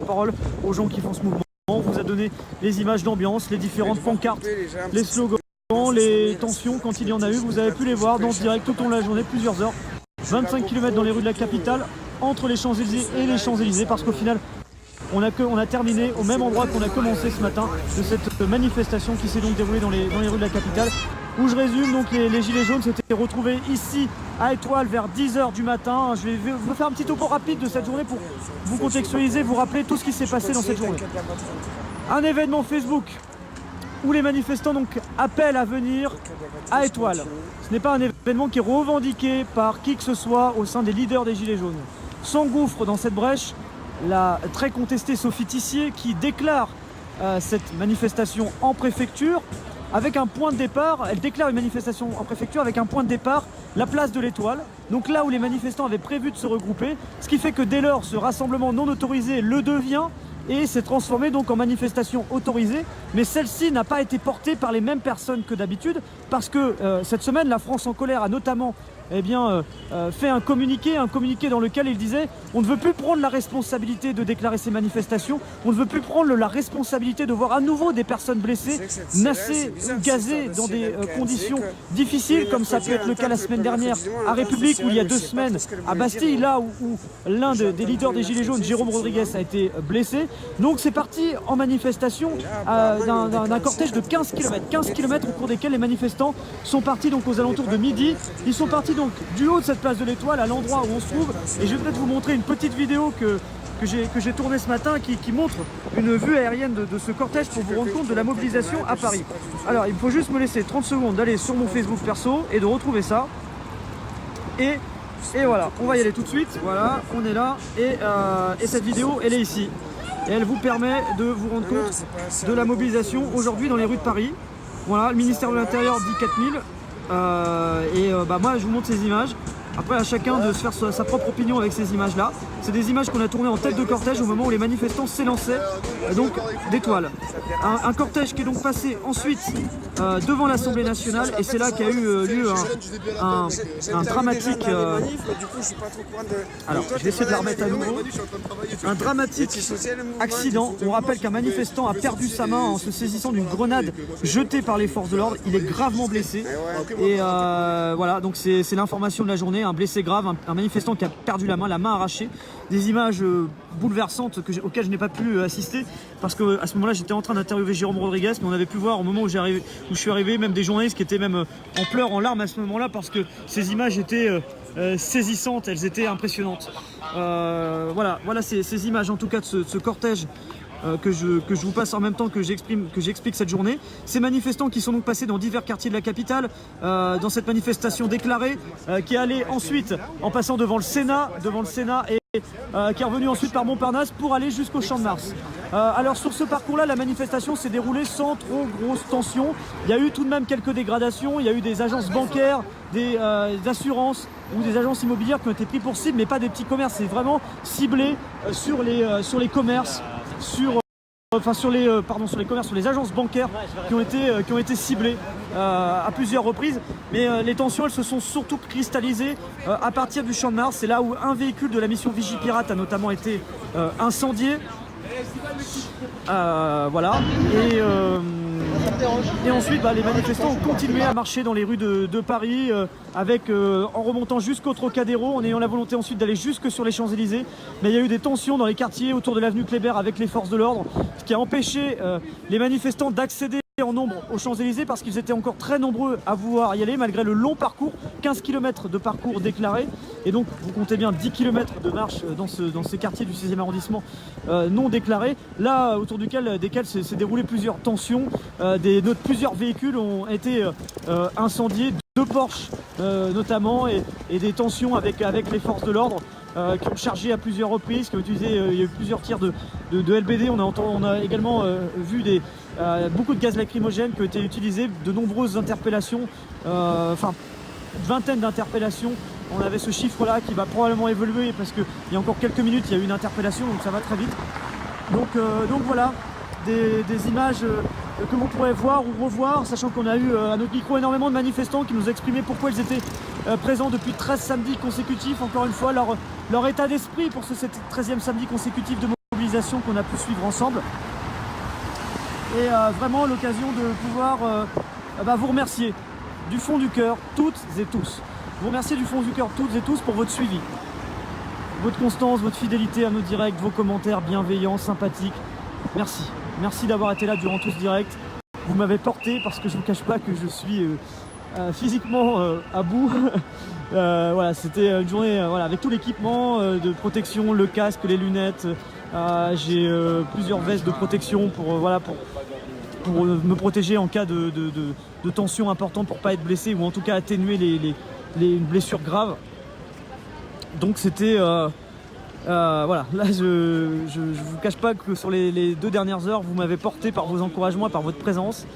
parole aux gens qui font ce mouvement. On vous a donné les images d'ambiance, les différentes pancartes, les slogans, les tensions quand il y en a eu. Vous avez pu les voir dans ce direct tout au long de la journée, plusieurs heures. 25 km dans les rues de la capitale, entre les Champs-Élysées et les Champs-Élysées, parce qu'au final, on a terminé au même endroit qu'on a commencé ce matin de cette manifestation qui s'est donc déroulée dans les rues de la capitale. Où je résume, donc les gilets jaunes s'étaient retrouvés ici à Étoile vers 10 h du matin. Je vais vous faire un petit topo rapide de cette journée pour vous contextualiser, vous rappeler tout ce qui s'est passé dans cette journée. Un événement Facebook où les manifestants donc appellent à venir à Étoile. Ce n'est pas un événement qui est revendiqué par qui que ce soit au sein des leaders des gilets jaunes. S'engouffre dans cette brèche la très contestée Sophie Tissier qui déclare cette manifestation en préfecture avec un point de départ. Elle déclare une manifestation en préfecture avec un point de départ, la place de l'Étoile, donc là où les manifestants avaient prévu de se regrouper, ce qui fait que dès lors ce rassemblement non autorisé le devient et s'est transformé donc en manifestation autorisée, mais celle-ci n'a pas été portée par les mêmes personnes que d'habitude parce que cette semaine la France en colère a notamment fait un communiqué dans lequel il disait on ne veut plus prendre la responsabilité de déclarer ces manifestations, on ne veut plus prendre la responsabilité de voir à nouveau des personnes blessées, nassées, gazées dans des conditions difficiles comme ça a pu être le cas la semaine dernière à République ou il y a 2 semaines à Bastille, là où l'un des leaders des Gilets jaunes, Jérôme Rodriguez, a été blessé. Donc c'est parti en manifestation d'un cortège de 15 km au cours desquels les manifestants sont partis donc aux alentours de midi. Ils sont partis donc du haut de cette place de l'Étoile à l'endroit où on se trouve et je vais peut-être vous montrer une petite vidéo que j'ai tournée ce matin qui montre une vue aérienne de ce cortège pour vous rendre compte de la mobilisation à Paris. Alors il faut juste me laisser 30 secondes d'aller sur mon Facebook perso et de retrouver ça et voilà, on va y aller tout de suite. Voilà, on est là et cette vidéo elle est ici et elle vous permet de vous rendre compte de la mobilisation aujourd'hui dans les rues de Paris. Voilà, le ministère de l'Intérieur dit 4000 moi je vous montre ces images. Après à chacun de se faire sa propre opinion avec ces images là. C'est des images qu'on a tournées en tête de cortège au moment où les manifestants s'élançaient donc d'Étoile. Un cortège qui est donc passé ensuite devant l'Assemblée nationale et c'est là qu'a eu lieu un dramatique alors je vais essayer de la remettre à nouveau. Un dramatique accident. On rappelle qu'un manifestant a perdu sa main en se saisissant d'une grenade jetée par les forces de l'ordre. Il est gravement blessé et voilà, donc c'est l'information de la journée. Un blessé grave, un manifestant qui a perdu la main arrachée. Des images bouleversantes auxquelles je n'ai pas pu assister parce qu'à ce moment-là j'étais en train d'interviewer Jérôme Rodriguez, mais on avait pu voir au moment où je suis arrivé même des journalistes qui étaient même en pleurs, en larmes à ce moment-là parce que ces images étaient saisissantes, elles étaient impressionnantes. Voilà ces images en tout cas de ce cortège que je vous passe en même temps que j'explique cette journée. Ces manifestants qui sont donc passés dans divers quartiers de la capitale dans cette manifestation déclarée qui est allée ensuite en passant devant le Sénat et qui est revenu ensuite par Montparnasse pour aller jusqu'au Champ de Mars. Alors sur ce parcours-là, la manifestation s'est déroulée sans trop grosse tension. Il y a eu tout de même quelques dégradations, il y a eu des agences bancaires, des assurances ou des agences immobilières qui ont été pris pour cible, mais pas des petits commerces. C'est vraiment ciblé sur les commerces, sur les commerces, sur les agences bancaires qui ont été ciblées à plusieurs reprises. Mais les tensions elles se sont surtout cristallisées à partir du Champ de Mars. C'est là où un véhicule de la mission Vigipirate a notamment été incendié. Voilà. Et ensuite les manifestants ont continué à marcher dans les rues de Paris en remontant jusqu'au Trocadéro, en ayant la volonté ensuite d'aller jusque sur les Champs-Élysées. Mais il y a eu des tensions dans les quartiers autour de l'avenue Kléber avec les forces de l'ordre, ce qui a empêché les manifestants d'accéder en nombre aux Champs-Élysées parce qu'ils étaient encore très nombreux à vouloir y aller malgré le long parcours, 15 km de parcours déclaré et donc vous comptez bien 10 km de marche dans ces quartiers du 16e arrondissement non déclarés, là autour desquels s'est déroulé plusieurs tensions, plusieurs véhicules ont été incendiés, 2 Porsche notamment et des tensions avec les forces de l'ordre qui ont chargé à plusieurs reprises, qui ont utilisé, il y a eu plusieurs tirs de LBD, on a également vu beaucoup de gaz lacrymogène qui ont été utilisés, de nombreuses interpellations, une vingtaine d'interpellations. On avait ce chiffre-là qui va probablement évoluer parce qu'il y a encore quelques minutes, il y a eu une interpellation, donc ça va très vite. Donc voilà, des images que vous pourrez voir ou revoir, sachant qu'on a eu à notre micro énormément de manifestants qui nous exprimaient pourquoi ils étaient présents depuis 13 samedis consécutifs. Encore une fois, leur état d'esprit pour ce 13e samedi consécutif de mobilisation qu'on a pu suivre ensemble. Et vraiment l'occasion de pouvoir vous remercier du fond du cœur, toutes et tous. Vous remercier du fond du cœur, toutes et tous, pour votre suivi. Votre constance, votre fidélité à nos directs, vos commentaires bienveillants, sympathiques. Merci. Merci d'avoir été là durant tout ce direct. Vous m'avez porté parce que je ne vous cache pas que je suis physiquement à bout. Voilà, c'était une journée avec tout l'équipement de protection, le casque, les lunettes. J'ai plusieurs vestes de protection pour me protéger en cas de tension importante pour ne pas être blessé ou en tout cas atténuer les blessures graves. Donc c'était voilà, là je vous cache pas que sur les 2 dernières heures vous m'avez porté par vos encouragements et par votre présence.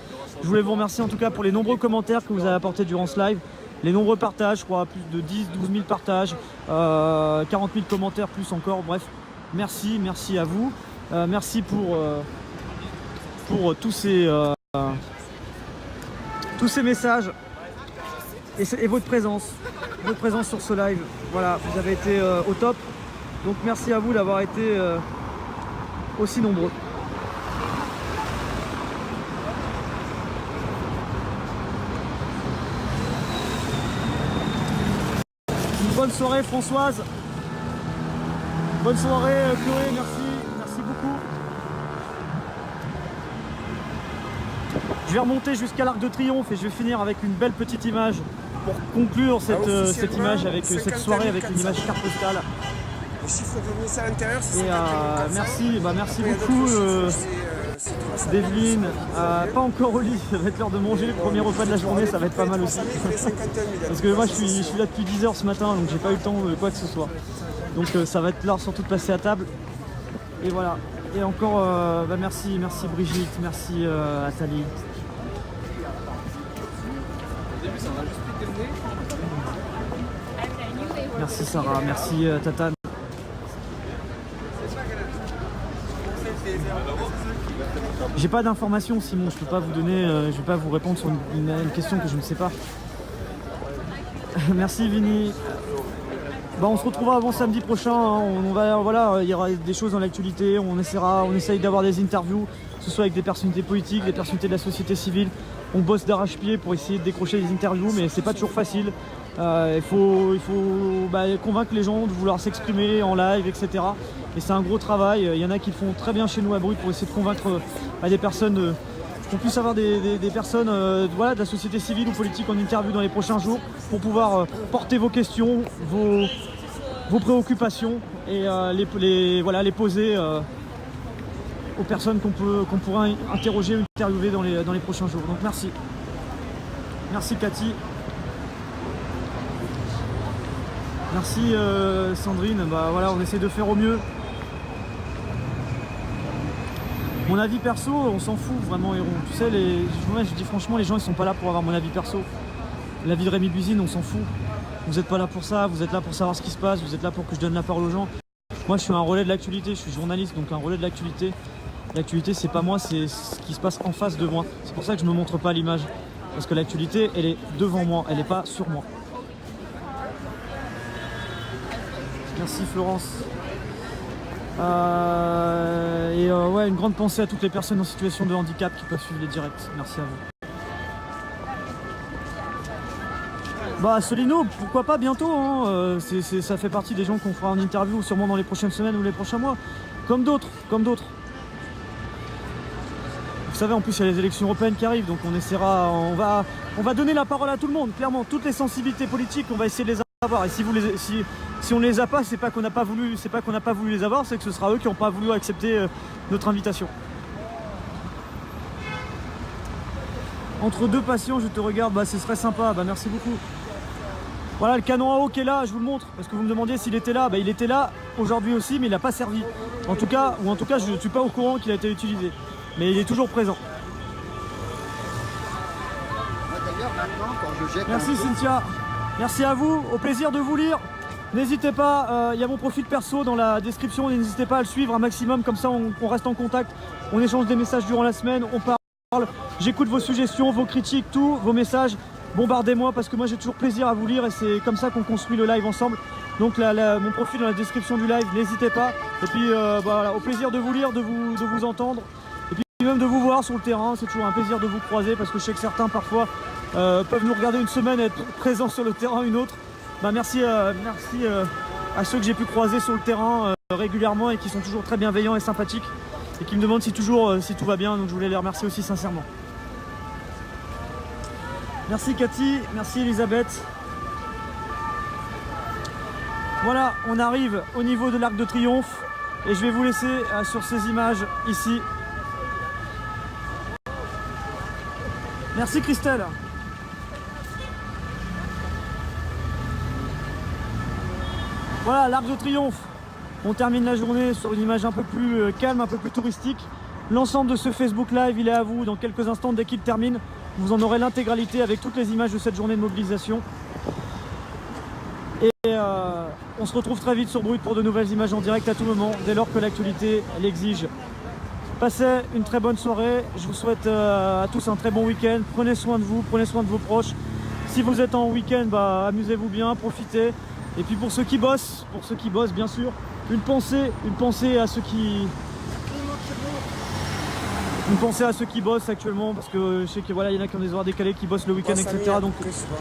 Je voulais vous remercier en tout cas pour les nombreux commentaires que vous avez apportés durant ce live, les nombreux partages, je crois plus de 10-12 000 partages, 40 000 commentaires plus encore, bref, merci à vous, merci pour tous ces messages et votre présence sur ce live. Voilà, vous avez été au top. Donc merci à vous d'avoir été aussi nombreux. Une bonne soirée Françoise. Bonne soirée Chloé, merci beaucoup. Je vais remonter jusqu'à l'Arc de Triomphe et je vais finir avec une belle petite image pour conclure cette image avec cette soirée avec une image carte postale. Et merci beaucoup Develyne. Pas encore au lit, ça va être l'heure de manger. Le premier repas de la journée, ça va être pas mal aussi. Parce que moi je suis là depuis 10 h ce matin, donc j'ai pas eu le temps de quoi que ce soit. Donc ça va être l'heure surtout de passer à table. Et voilà. Et encore merci Brigitte, merci Athalie. Merci Sarah, merci Tatane. J'ai pas d'informations Simon, je peux pas vous donner, je vais pas vous répondre sur une question que je ne sais pas. Merci Vini. On se retrouvera avant samedi prochain, hein. Il y aura des choses dans l'actualité, on essaye d'avoir des interviews, que ce soit avec des personnalités politiques, des personnalités de la société civile. On bosse d'arrache-pied pour essayer de décrocher des interviews, mais c'est pas toujours facile. Il faut convaincre les gens de vouloir s'exprimer en live, etc. Et c'est un gros travail. Il y en a qui le font très bien chez nous à Brut pour essayer de convaincre des personnes, qu'on puisse avoir des personnes de la société civile ou politique en interview dans les prochains jours pour pouvoir porter vos questions, vos préoccupations et les poser aux personnes qu'on pourra interroger ou interviewer dans les prochains jours. Donc merci. Merci Cathy. Merci Sandrine. On essaie de faire au mieux. Mon avis perso, on s'en fout vraiment, Héron. Tu sais, je dis franchement, les gens ils sont pas là pour avoir mon avis perso. L'avis de Rémi Buzine, on s'en fout. Vous n'êtes pas là pour ça, vous êtes là pour savoir ce qui se passe, vous êtes là pour que je donne la parole aux gens. Moi je suis un relais de l'actualité, je suis journaliste, donc un relais de l'actualité. L'actualité c'est pas moi, c'est ce qui se passe en face de moi. C'est pour ça que je me montre pas à l'image. Parce que l'actualité, elle est devant moi, elle n'est pas sur moi. Merci Florence. Une grande pensée à toutes les personnes en situation de handicap qui peuvent suivre les directs. Merci à vous. Solino, pourquoi pas bientôt, hein. Ça fait partie des gens qu'on fera en interview sûrement dans les prochaines semaines ou les prochains mois. Comme d'autres. Vous savez, en plus il y a les élections européennes qui arrivent, donc on va donner la parole à tout le monde, clairement. Toutes les sensibilités politiques, on va essayer de les avoir. Et si on les a pas, c'est pas qu'on n'a pas voulu les avoir, c'est que ce sera eux qui n'ont pas voulu accepter notre invitation. Entre deux patients, je te regarde, ce serait sympa, merci beaucoup. Voilà le canon à eau qui est là, je vous le montre, parce que vous me demandiez s'il était là. Il était là aujourd'hui aussi, mais il n'a pas servi. En tout cas, je ne suis pas au courant qu'il a été utilisé. Mais il est toujours présent. Merci Cynthia. Merci à vous, au plaisir de vous lire. N'hésitez pas, il y a mon profil perso dans la description, n'hésitez pas à le suivre un maximum, comme ça on reste en contact, on échange des messages durant la semaine, on parle, j'écoute vos suggestions, vos critiques, tout, vos messages, bombardez-moi parce que moi j'ai toujours plaisir à vous lire et c'est comme ça qu'on construit le live ensemble. Donc mon profil dans la description du live, n'hésitez pas. Et puis voilà, au plaisir de vous lire, de vous entendre. Et puis même de vous voir sur le terrain, c'est toujours un plaisir de vous croiser parce que je sais que certains parfois peuvent nous regarder une semaine et être présents sur le terrain une autre. Bah, merci à ceux que j'ai pu croiser sur le terrain régulièrement et qui sont toujours très bienveillants et sympathiques et qui me demandent si tout va bien, donc je voulais les remercier aussi sincèrement. Merci Cathy, merci Elisabeth. Voilà, on arrive au niveau de l'Arc de Triomphe et je vais vous laisser sur ces images ici. Merci Christelle. Voilà, l'Arc de Triomphe. On termine la journée sur une image un peu plus calme, un peu plus touristique. L'ensemble de ce Facebook Live, il est à vous dans quelques instants. Dès qu'il termine, vous en aurez l'intégralité avec toutes les images de cette journée de mobilisation. Et on se retrouve très vite sur Brut pour de nouvelles images en direct à tout moment, dès lors que l'actualité l'exige. Passez une très bonne soirée. Je vous souhaite à tous un très bon week-end. Prenez soin de vous, prenez soin de vos proches. Si vous êtes en week-end, bah, amusez-vous bien, profitez. Et puis pour ceux qui bossent bien sûr, une pensée à ceux qui bossent actuellement, parce que je sais qu'il voilà, y en a qui ont des horaires décalés, qui bossent le week-end, etc. Donc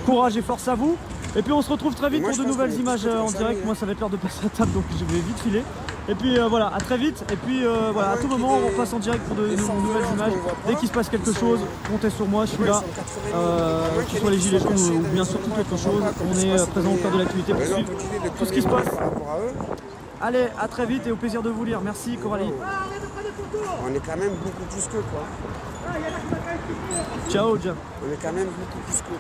courage et force à vous. Et puis on se retrouve très vite pour de nouvelles images en direct. Moi ça va être l'heure de passer à table, donc je vais vite filer. Et puis voilà, à très vite. Et puis voilà, à tout moment on repasse en direct pour de nouvelles images. Dès qu'il se passe quelque chose, comptez sur moi, je suis là. Que ce soit les gilets jaunes ou bien sûr toute autre chose. On est présent au cœur de l'activité pour suivre tout ce qui se passe. Allez, à très vite et au plaisir de vous lire. Merci Coralie. On est quand même beaucoup plus que quoi. Ciao, Jeff. On est quand même beaucoup plus que quoi.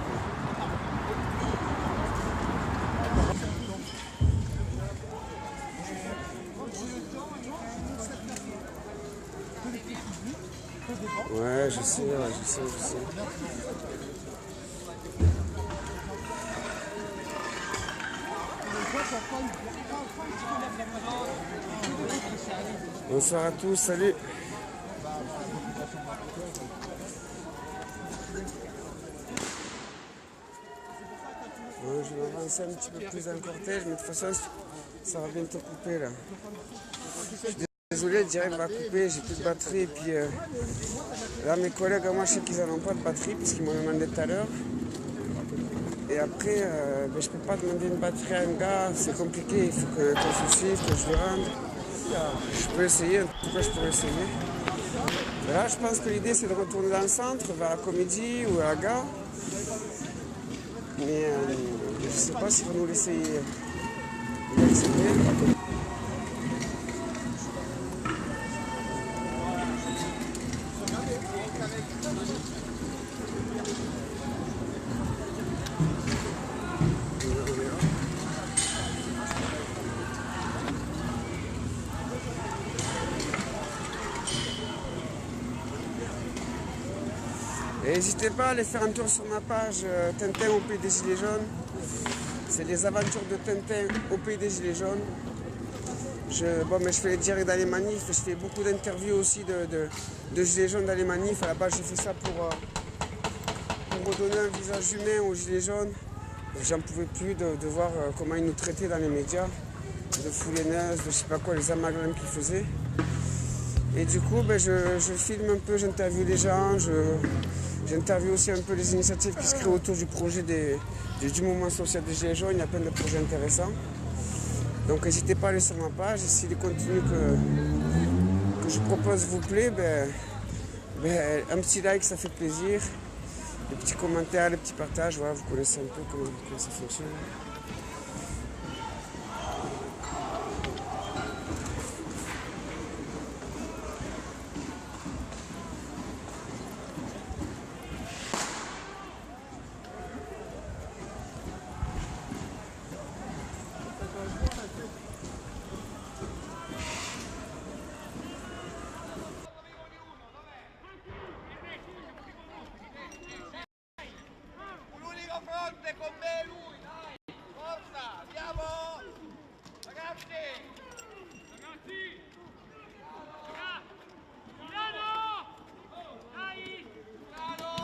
Ouais, je sais. Bonsoir à tous, salut. Bon, je vais avancer un petit peu plus dans le cortège, mais de toute façon, ça va bientôt couper là. Je suis désolé, le direct va couper, j'ai plus de batterie. Et puis là, mes collègues, moi, je sais qu'ils n'en ont pas de batterie, puisqu'ils m'ont demandé tout à l'heure. Et après, je ne peux pas demander une batterie à un gars, c'est compliqué, il faut qu'on se suive, que je le rende. Je peux essayer, en tout cas je pourrais essayer. Mais là je pense que l'idée c'est de retourner dans le centre, vers la Comédie ou à la gare. Mais je ne sais pas s'ils vont nous laisser y accéder. N'hésitez pas à aller faire un tour sur ma page Tintin au pays des Gilets jaunes. C'est les aventures de Tintin au pays des Gilets jaunes. Je fais les directs dans les manifs, je fais beaucoup d'interviews aussi de Gilets jaunes dans les manifs. À la base, j'ai fait ça pour redonner un visage humain aux Gilets jaunes. J'en pouvais plus de voir comment ils nous traitaient dans les médias, de foulaineuse, de je sais pas quoi, les amalgames qu'ils faisaient. Et du coup, je filme un peu, j'interviewe les gens, j'interviewe aussi un peu les initiatives qui se créent autour du projet du mouvement social des Gilets jaunes. Il y a plein de projets intéressants. Donc n'hésitez pas à aller sur ma page. Et si les contenus que je propose vous plaît, un petit like, ça fait plaisir. Les petits commentaires, les petits partages, voilà, vous connaissez un peu comment ça fonctionne. Con me lui, dai! Forza, andiamo! Ragazzi! Milano! Dai! Milano!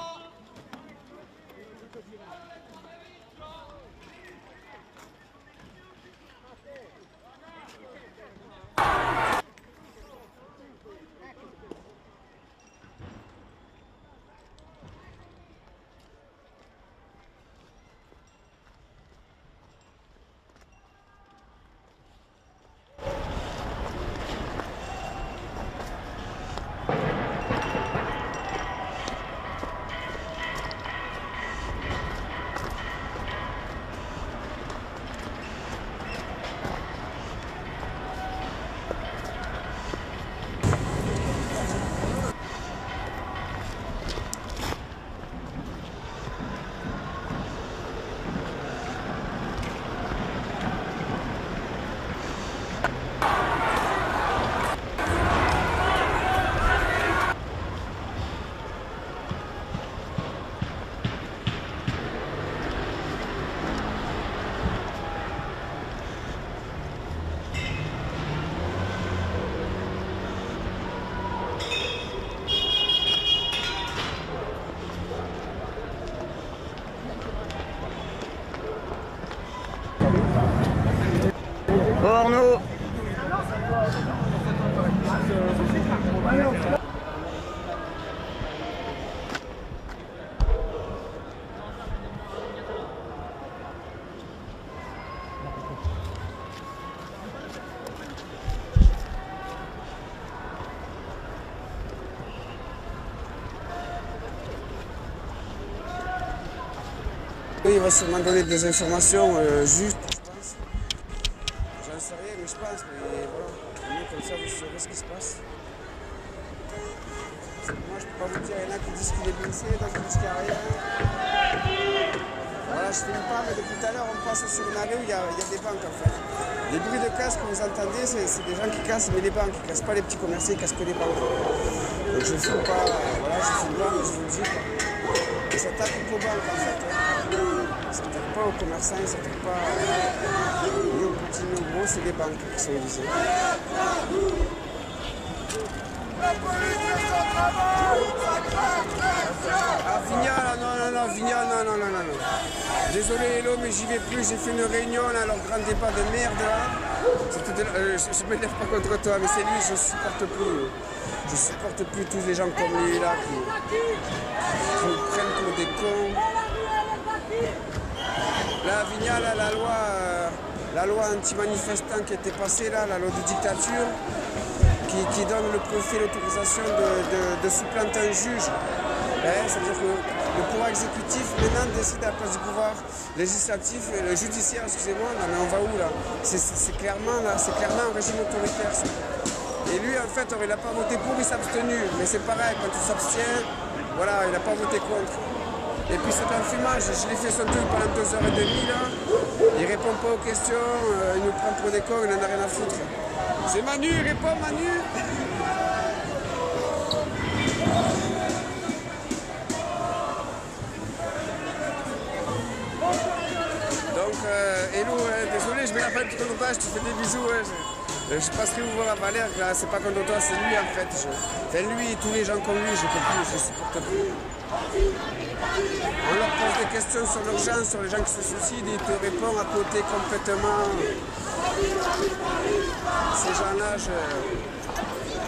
il va sûrement donner des informations justes, je pense. J'en sais rien, mais je pense. Mais voilà, au moins comme ça, vous saurez ce qui se passe. Moi, je peux pas vous dire, il y en a qui disent qu'il est blessé, d'autres qui disent qu'il n'y a rien. Voilà, je filme pas, mais depuis tout à l'heure, on passe sur une allée où il y a des banques en fait. Les bruits de casse que vous entendez, c'est des gens qui cassent, mais les banques, ils ne cassent pas les petits commerçants, ils cassent que les banques. Donc je ne filme pas, voilà, je filme pas, mais je vous le dis. Ils s'attaquent qu'aux banques en fait. Ils ne s'attaquent pas aux commerçants, ils ne s'attaquent pas ni aux petits ni aux gros, c'est les banques qui sont visées. Ah, Vignal, non, Vignal, non. Désolé, Hello, mais j'y vais plus. J'ai fait une réunion, là, leur grand débat de merde, là. Je ne m'énerve pas contre toi, mais c'est lui, je ne supporte plus. Je ne supporte plus tous les gens comme lui, là, qui nous prennent pour des cons. Là, Vignal, là, la loi anti-manifestant qui était passée, là, la loi de dictature, qui donne le préfet l'autorisation de supplanter un juge. C'est-à-dire que le pouvoir exécutif maintenant décide à la place du pouvoir législatif, le judiciaire, excusez-moi, non mais on va où là? C'est clairement un régime autoritaire ça. Et lui en fait il n'a pas voté pour, il s'est abstenu, mais c'est pareil, quand il s'abstient, voilà, il n'a pas voté contre. Et puis c'est un fumage, je l'ai fait son truc pendant 2h30 là, il répond pas aux questions, il nous prend pour des cons, il n'en a rien à foutre. C'est Manu, il répond Manu. Donc, hello, désolé, je mets la fin du compte, je te fais des bisous. Je passerai vous voir à Valère, là, c'est pas contre toi, c'est lui en fait. Enfin, lui et tous les gens comme lui, je peux plus, je supporte plus. On leur pose des questions sur l'urgence, sur les gens qui se suicident, et ils te répondent à côté complètement. Ces gens-là,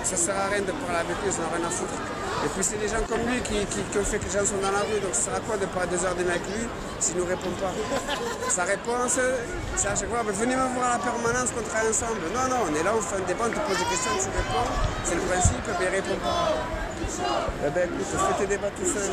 ça sert à rien de parler avec eux, ils n'ont rien à foutre. Et puis c'est des gens comme lui qui ont fait que les gens sont dans la rue, donc ça sert à quoi de parler 2 heures des mecs lui s'il ne nous répond pas? Sa réponse, c'est à chaque fois, venez me voir à la permanence qu'on travaille ensemble. Non, on est là, on fait un débat, on te pose des questions, tu réponds, c'est le principe, mais il ne répond pas. Eh ben écoute, fais tes débats tout seul.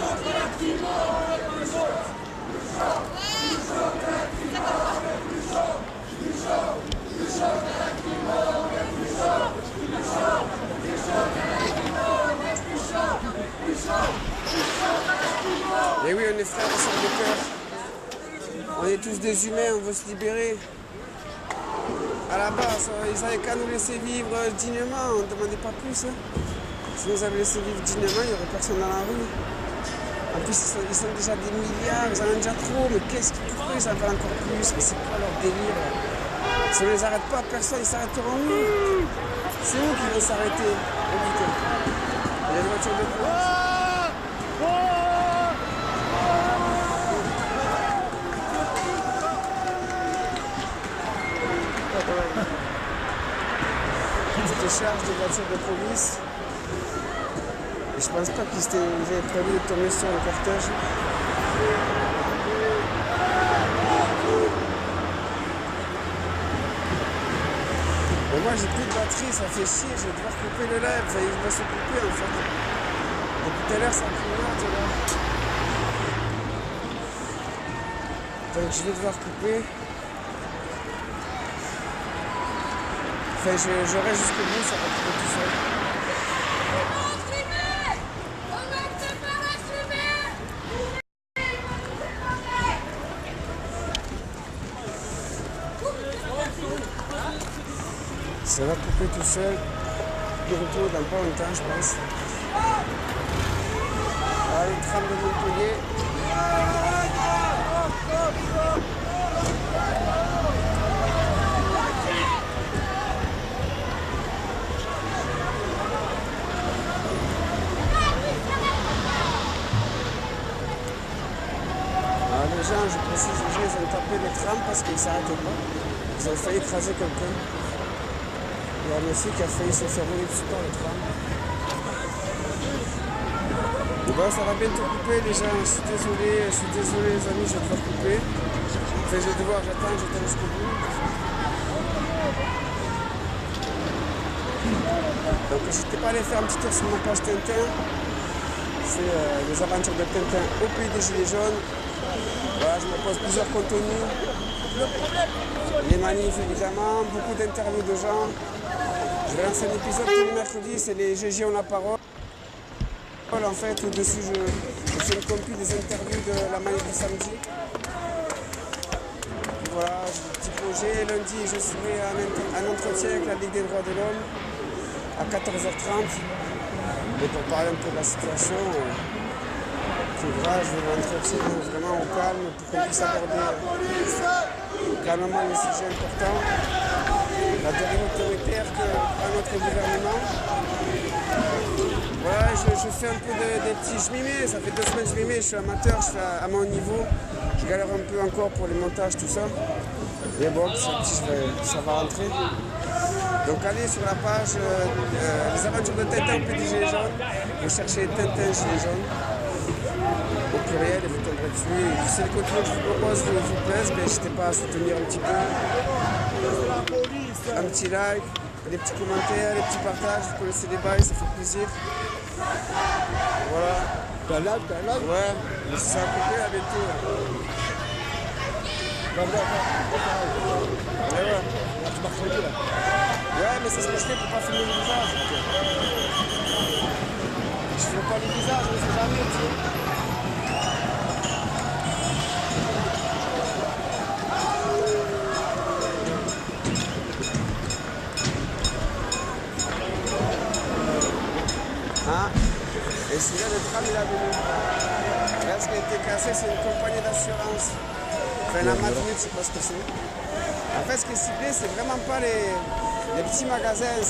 Et oui, on est frères et sœurs de cœur. On est tous des humains, on veut se libérer. À la base, ils n'avaient qu'à nous laisser vivre dignement, on ne demandait pas plus. Si nous avaient laissé vivre dignement, il n'y aurait personne dans la rue. En plus, ils sont déjà des milliards, ils en ont déjà trop, mais qu'est-ce qu'ils pourraient, ils en veulent encore plus, mais c'est quoi leur délire? Si on ne les arrête pas, personne, ils s'arrêteront où? C'est où qu'ils vont s'arrêter? Oh putain. Il y a une voiture de police. Petite charge de voiture de police. Et je pense pas qu'ils avaient prévu de tomber sur le cortège. Mais moi j'ai plus de batterie, ça fait chier, je vais devoir couper le live, il va se couper en fait. Depuis tout à l'heure ça clignote là. Donc je vais devoir couper. Enfin j'aurai jusqu'au bout, ça va couper tout seul. Ça va couper tout seul, de retour dans pas longtemps je pense. Allez, tram de Montpellier. Alors les gens, je précise, les gens ils ont tapé le tram parce qu'ils ne s'arrêtaient pas. Ils ont failli écraser quelqu'un. Il y a un monsieur qui a failli se faire rouler dessus par le tram. Bon, ça va bientôt couper les gens, je suis désolé les amis, je vais devoir couper. Enfin, je vais devoir, j'attends jusqu'au bout. Donc n'hésitez pas à aller faire un petit tour sur ma page Tintin. C'est les aventures de Tintin au pays des Gilets jaunes. Voilà, je me pose plusieurs contenus. Les manifs évidemment, beaucoup d'interviews de gens. Je vais lancer un épisode tous les mercredis, c'est les GG ont la parole. En fait, au-dessus, je fais une compil des interviews de la manif du samedi. Voilà, j'ai des petits projets. Lundi, je serai en entretien avec la Ligue des droits de l'homme à 14h30. Et pour parler un peu de la situation, voilà, je vais l'entretien vraiment au calme pour qu'on puisse aborder calmement les sujets importants. La dérive autoritaire qu'a notre gouvernement. Voilà, je fais un peu des petits... Je m'y mets, ça fait 2 semaines que je m'y mets, je suis amateur, je fais à mon niveau. Je galère un peu encore pour les montages, tout ça. Mais bon, petit à petit, ça va rentrer. Donc allez sur la page Les Aventures de Tintin au PDG les jaunes. Vous cherchez Tintin Gilets jaunes. Au pluriel, et vous tomberez dessus. Et si les contenus que je vous propose vous plaisent, n'hésitez pas à soutenir un petit peu. Un petit like, des petits commentaires, des petits partages. Vous connaissez les bails, ça fait plaisir. Voilà. T'as là? Ouais, mais ça a coupé à bientôt. Ouais. Tu marches tranquille là. Ouais, mais c'est ce que je fais pour pas filmer le visage. Je filme pas le visage, on sait jamais, tu sais. Hein? Et celui-là, le tram, il a venu. Là, ce qui a été cassé, c'est une compagnie d'assurance. Enfin, la Matmut, je sais pas ce que c'est. En fait, ce qui est ciblé, c'est vraiment pas les petits magasins,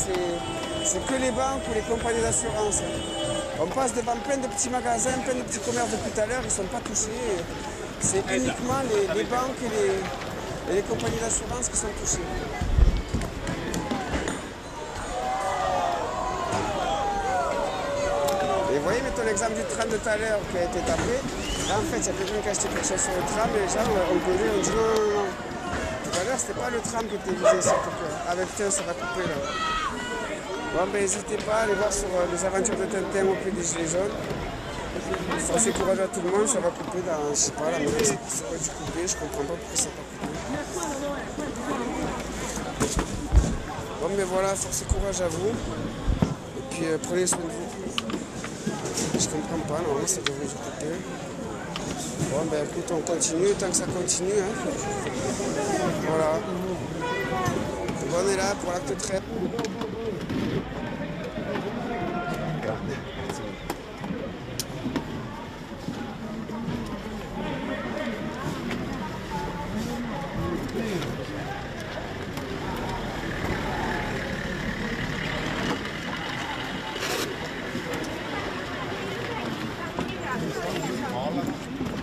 c'est que les banques ou les compagnies d'assurance. On passe devant plein de petits magasins, plein de petits commerces depuis tout à l'heure, ils ne sont pas touchés. C'est uniquement les banques et les compagnies d'assurance qui sont touchées. Et vous voyez, mettons l'exemple du tram de tout à l'heure qui a été tapé. Là, en fait, il y a quelqu'un qui a acheté quelque chose sur le tram et les gens ont gueulé, on dit non. Tout à l'heure, c'était pas le tram qui était visé, surtout que. Ah, ben putain, ça va couper là. Bon, ben n'hésitez pas à aller voir sur les aventures de Tintin au Pays des Gilets jaunes. Forcez courage à tout le monde, ça va couper dans, je sais pas, la musique, ça va dû couper, je comprends pas pourquoi ça n'a pas coupé. Bon, mais voilà, forcez courage à vous. Et puis prenez soin de vous. Je comprends pas, normalement ça devrait se couper. Bon, ben écoute, on continue, tant que ça continue. Hein. Voilà. Bon, on est là pour l'acte 13.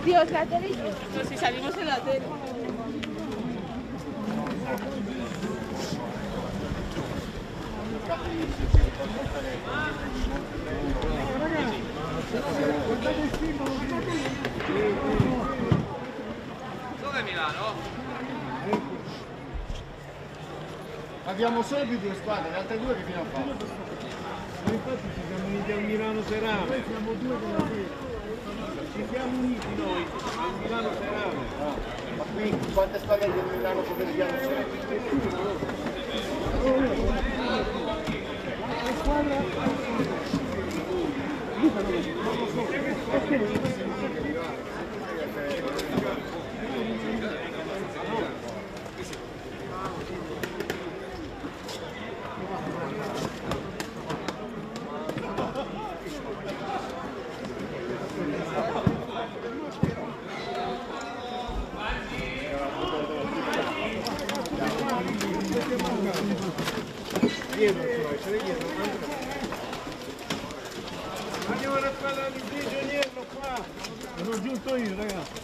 Dios, la tele. Si salimos en la tele. Dove Milano? Abbiamo solo più 2 squadre, le altre 2 che fino a fare? Infatti ci siamo uniti a Milano Serame. Ci siamo uniti noi a Milano Serame. Ma qui quante squadre di Milano Coverciano sono? Andiamo a squadra di prigioniero qua. Sono giunto io, ragazzi.